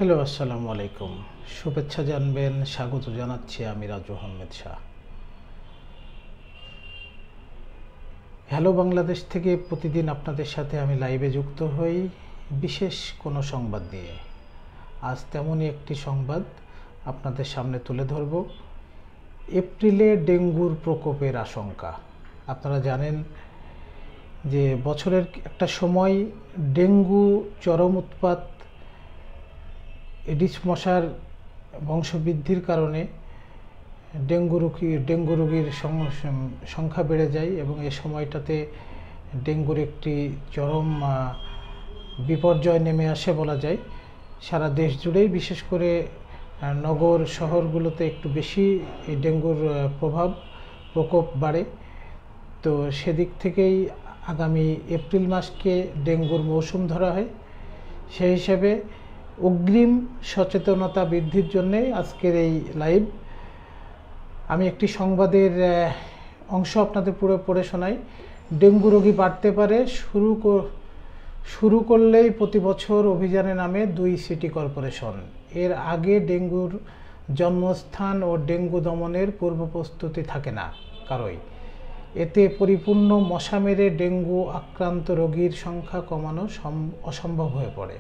Hello, আসসালামু আলাইকুম। শুভেচ্ছা জানবেন, স্বাগত জানাচ্ছি আমি রাজু আহমেদ শাহ। হ্যালো বাংলাদেশ থেকে প্রতিদিন আপনাদের সাথে আমি লাইভে যুক্ত হই বিশেষ কোনো সংবাদ নিয়ে। আজ তেমনই একটি সংবাদ আপনাদের সামনে তুলে ধরব। এপ্রিলে ডেঙ্গুর প্রকোপের আশঙ্কা। আপনারা জানেন যে বছরের একটা সময় ডেঙ্গু চরম উৎপাত, এডিস মশার বংশবৃদ্ধির কারণে ডেঙ্গু রোগীর সংখ্যা বেড়ে যায় এবং এ সময়টাতে ডেঙ্গুর একটি চরম বিপর্যয় নেমে আসে বলা যায়। সারা দেশ জুড়েই, বিশেষ করে নগর শহরগুলোতে একটু বেশি এই ডেঙ্গুর প্রকোপ বাড়ে। তো সেদিক থেকেই আগামী এপ্রিল মাসকে ডেঙ্গুর মৌসুম ধরা হয়। সেই হিসাবে অগ্রিম সচেতনতা বৃদ্ধির জন্য আজকের এই লাইভ। আমি একটি সংবাদের অংশ আপনাদের পুরো পড়ে শোনাই। ডেঙ্গু রোগী বাড়তে পারে, শুরু করলেই প্রতি বছর অভিযানে নামে 2 সিটি কর্পোরেশন। এর আগে ডেঙ্গুর জন্মস্থান ও ডেঙ্গু দমনের পূর্ব প্রস্তুতি থাকে না কারোই। এতে পরিপূর্ণ মশা মেরে ডেঙ্গু আক্রান্ত রোগীর সংখ্যা কমানো অসম্ভব হয়ে পড়ে।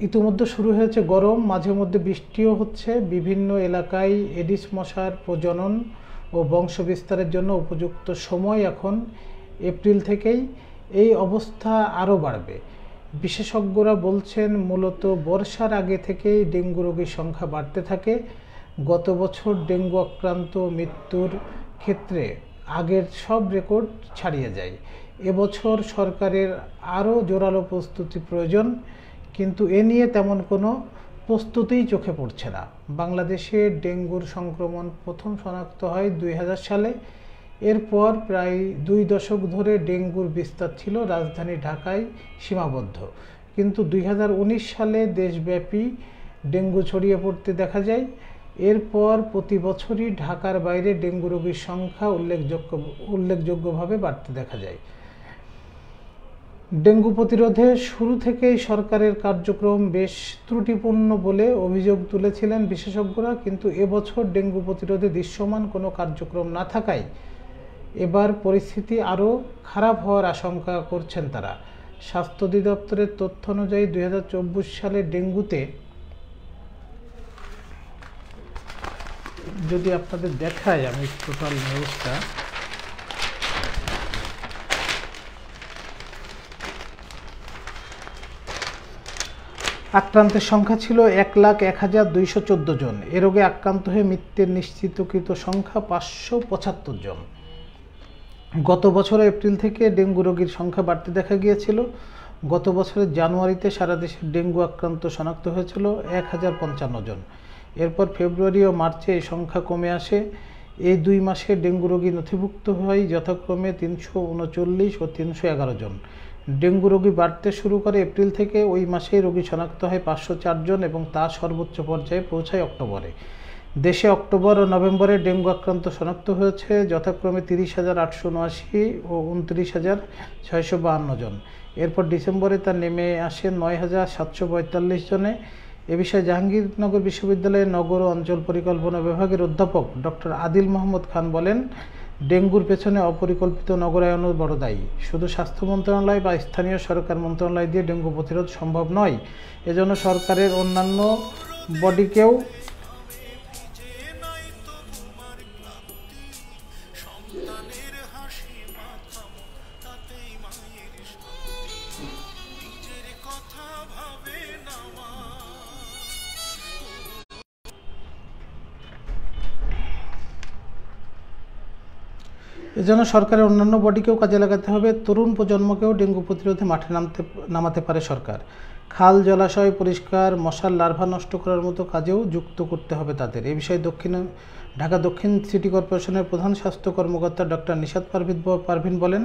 ইতিমধ্যে শুরু হয়েছে গরম, মাঝে মধ্যে বৃষ্টিও হচ্ছে। বিভিন্ন এলাকায় এডিস মশার প্রজনন ও বংশ বিস্তারের জন্য উপযুক্ত সময় এখন এপ্রিল থেকেই। এই অবস্থা আরও বাড়বে। বিশেষজ্ঞরা বলছেন, মূলত বর্ষার আগে থেকেই ডেঙ্গু রোগীর সংখ্যা বাড়তে থাকে। গত বছর ডেঙ্গু আক্রান্ত মৃত্যুর ক্ষেত্রে আগের সব রেকর্ড ছাড়িয়ে যায়। এবছর সরকারের আরও জোরালো প্রস্তুতি প্রয়োজন, কিন্তু এ নিয়ে তেমন কোনো প্রস্তুতিই চোখে পড়ছে না। বাংলাদেশে ডেঙ্গুর সংক্রমণ প্রথম শনাক্ত হয় 2000 সালে। এরপর প্রায় 2 দশক ধরে ডেঙ্গুর বিস্তার ছিল রাজধানী ঢাকায় সীমাবদ্ধ, কিন্তু 2019 সালে দেশব্যাপী ডেঙ্গু ছড়িয়ে পড়তে দেখা যায়। এরপর প্রতি বছরই ঢাকার বাইরে ডেঙ্গু রোগীর সংখ্যা উল্লেখযোগ্যভাবে বাড়তে দেখা যায়। ডেঙ্গু প্রতিরোধে শুরু থেকেই সরকারের কার্যক্রম বেশ ত্রুটিপূর্ণ বলে অভিযোগ তুলেছিলেন বিশেষজ্ঞরা, কিন্তু এবছর ডেঙ্গু প্রতিরোধে দৃশ্যমান কোনো কার্যক্রম না থাকায় এবার পরিস্থিতি আরও খারাপ হওয়ার আশঙ্কা করছেন তারা। স্বাস্থ্য অধিদপ্তরের তথ্য অনুযায়ী 2024 সালে ডেঙ্গুতে, যদি আপনাদের দেখাই আমি টোটাল নিউজটা, আক্রান্তের সংখ্যা ছিল 1,01,214 জন। এ রোগে আক্রান্ত হয়ে মৃত্যুর নিশ্চিতকৃত সংখ্যা 575 জন। গত বছর এপ্রিল থেকে ডেঙ্গু রোগীর সংখ্যা বাড়তে দেখা গিয়েছিল। গত বছরের জানুয়ারিতে সারা দেশে ডেঙ্গু আক্রান্ত শনাক্ত হয়েছিল 1055 জন। এরপর ফেব্রুয়ারি ও মার্চে এই সংখ্যা কমে আসে। এই 2 মাসে ডেঙ্গু রোগী নথিভুক্ত হয় যথাক্রমে 339 ও 311 জন। ডেঙ্গু রোগী বাড়তে শুরু করে এপ্রিল থেকে। ওই মাসেই রোগী শনাক্ত হয় 504 জন এবং তা সর্বোচ্চ পর্যায়ে পৌঁছায় অক্টোবরে। দেশে অক্টোবর ও নভেম্বরে ডেঙ্গু আক্রান্ত শনাক্ত হয়েছে যথাক্রমে 30,879 ও 29,652 জন। এরপর ডিসেম্বরে তা নেমে আসে 9,745 জনে। এ বিষয়ে জাহাঙ্গীরনগর বিশ্ববিদ্যালয়ের নগর ও অঞ্চল পরিকল্পনা বিভাগের অধ্যাপক ডক্টর আদিল মোহাম্মদ খান বলেন, ডেঙ্গুর পেছনে অপরিকল্পিত নগরায়নও বড় দায়ী। শুধু স্বাস্থ্য মন্ত্রণালয় বা স্থানীয় সরকার মন্ত্রণালয় দিয়ে ডেঙ্গু প্রতিরোধ সম্ভব নয়। এজন্য সরকারের অন্যান্য বডিকেও কাজে লাগাতে হবে। তরুণ প্রজন্মকেও ডেঙ্গু প্রতিরোধে মাঠে নামাতে পারে সরকার। খাল জলাশয় পরিষ্কার, মশার লার্ভা নষ্ট করার মতো কাজেও যুক্ত করতে হবে তাদের। এ বিষয়ে ঢাকা দক্ষিণ সিটি কর্পোরেশনের প্রধান স্বাস্থ্য কর্মকর্তা ডক্টর নিশাত পারভিন বলেন,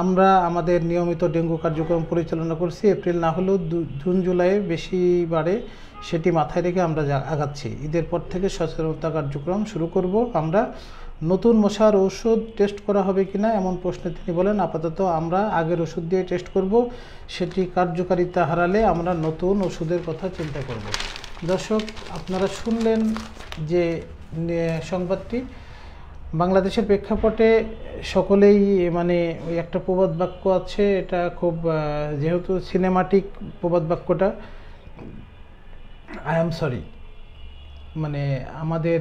আমরা আমাদের নিয়মিত ডেঙ্গু কার্যক্রম পরিচালনা করছি। এপ্রিল না হলেও জুন জুলাইয়ে বেশি বাড়ে, সেটি মাথায় রেখে আমরা আগাচ্ছি। ঈদের পর থেকে সচেতনতা কার্যক্রম শুরু করব। আমরা নতুন মশার ওষুধ টেস্ট করা হবে কিনা এমন প্রশ্নে তিনি বলেন, আপাতত আমরা আগের ওষুধ দিয়ে টেস্ট করব, সেটি কার্যকারিতা হারালে আমরা নতুন ওষুধের কথা চিন্তা করব। দর্শক, আপনারা শুনলেন যে সংবাদটি। বাংলাদেশের প্রেক্ষাপটে সকলেই মানে ওই একটা প্রবাদ বাক্য আছে, এটা খুব যেহেতু সিনেমাটিক প্রবাদ বাক্যটা, আই এম সরি, মানে আমাদের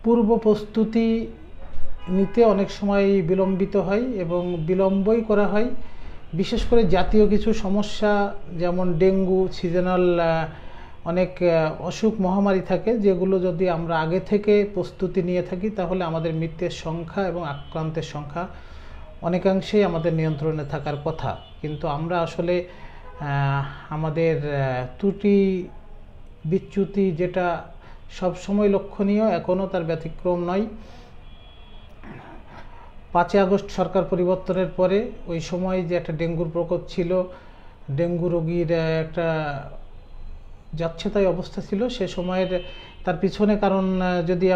পূর্ব প্রস্তুতি নিতে অনেক সময় বিলম্বিত হয় এবং বিলম্বই করা হয়। বিশেষ করে জাতীয় কিছু সমস্যা যেমন ডেঙ্গু, সিজনাল অনেক অসুখ মহামারী থাকে, যেগুলো যদি আমরা আগে থেকে প্রস্তুতি নিয়ে থাকি তাহলে আমাদের মৃত্যুর সংখ্যা এবং আক্রান্তের সংখ্যা অনেকাংশেই আমাদের নিয়ন্ত্রণে থাকার কথা। কিন্তু আমরা আসলে আমাদের ত্রুটি বিচ্যুতি যেটা সবসময় লক্ষণীয়, এখনও তার ব্যতিক্রম নয়। 5 আগস্ট সরকার পরিবর্তনের পরে ওই সময় যে একটা ডেঙ্গুর প্রকোপ ছিল, ডেঙ্গু রোগীর একটা যাচ্ছে তাই অবস্থা ছিল, সে সময়ের তার পিছনে কারণ যদি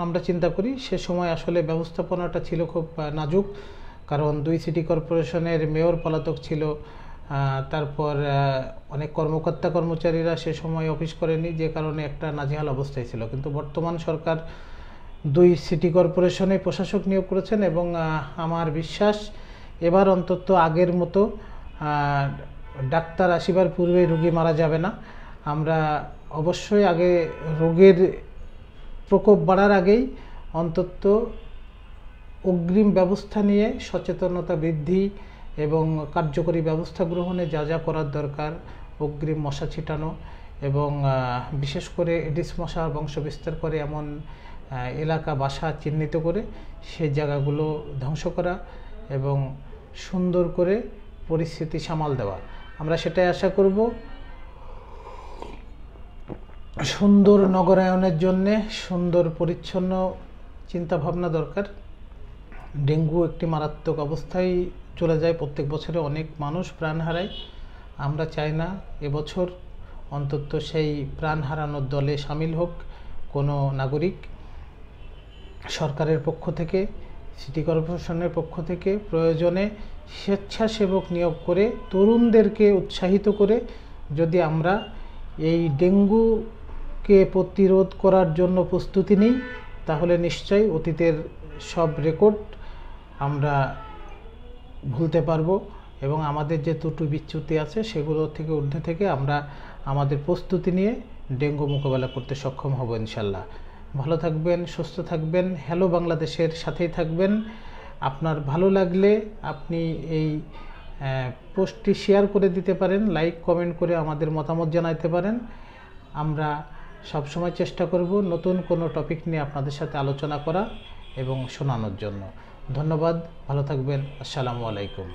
আমরা চিন্তা করি, সে সময় আসলে ব্যবস্থাপনাটা ছিল খুব নাজুক। কারণ 2 সিটি কর্পোরেশনের মেয়র পলাতক ছিল, তারপর অনেক কর্মকর্তা কর্মচারীরা সে সময় অফিস করেনি, যে কারণে একটা নাজেহাল অবস্থায় ছিল। কিন্তু বর্তমান সরকার 2 সিটি কর্পোরেশনে প্রশাসক নিয়োগ করেছেন এবং আমার বিশ্বাস এবার অন্তত আগের মতো ডাক্তার আসিবার পূর্বে রোগী মারা যাবে না। আমরা অবশ্যই আগে রোগের প্রকোপ বাড়ার আগেই অন্তত অগ্রিম ব্যবস্থা নিয়ে সচেতনতা বৃদ্ধি এবং কার্যকরী ব্যবস্থা গ্রহণে যা যা করার দরকার, অগ্রিম মশা ছিটানো এবং বিশেষ করে এডিস মশা বংশবিস্তার করে এমন এলাকা বাসা চিহ্নিত করে সেই জায়গাগুলো ধ্বংস করা এবং সুন্দর করে পরিস্থিতি সামাল দেওয়া। আমরা সেটাই আশা করব। সুন্দর নগরায়নের জন্যে সুন্দর পরিচ্ছন্ন চিন্তাভাবনা দরকার। ডেঙ্গু একটি মারাত্মক অবস্থায় চলে যায়, প্রত্যেক বছরে অনেক মানুষ প্রাণ হারায়। আমরা চাই না এবছর অন্তত সেই প্রাণ হারানোর দলে সামিল হোক কোনো নাগরিক। সরকারের পক্ষ থেকে, সিটি কর্পোরেশনের পক্ষ থেকে প্রয়োজনে স্বেচ্ছাসেবক নিয়োগ করে তরুণদেরকে উৎসাহিত করে যদি আমরা এই ডেঙ্গুকে প্রতিরোধ করার জন্য প্রস্তুতি নিই, তাহলে নিশ্চয়ই অতীতের সব রেকর্ড আমরা ভুলতে পারবো এবং আমাদের যে ত্রুটি বিচ্যুতি আছে সেগুলো থেকে ঊর্ধ্বে থেকে আমরা আমাদের প্রস্তুতি নিয়ে ডেঙ্গু মোকাবেলা করতে সক্ষম হব ইনশাল্লাহ। ভালো থাকবেন, সুস্থ থাকবেন, হ্যালো বাংলাদেশের সাথেই থাকবেন। আপনার ভালো লাগলে আপনি এই পোস্টটি শেয়ার করে দিতে পারেন, লাইক কমেন্ট করে আমাদের মতামত জানাতে পারেন। আমরা সবসময় চেষ্টা করব নতুন কোনো টপিক নিয়ে আপনাদের সাথে আলোচনা করা এবং শোনানোর জন্য। ধন্যবাদ, ভালো থাকবেন, আসসালামু আলাইকুম।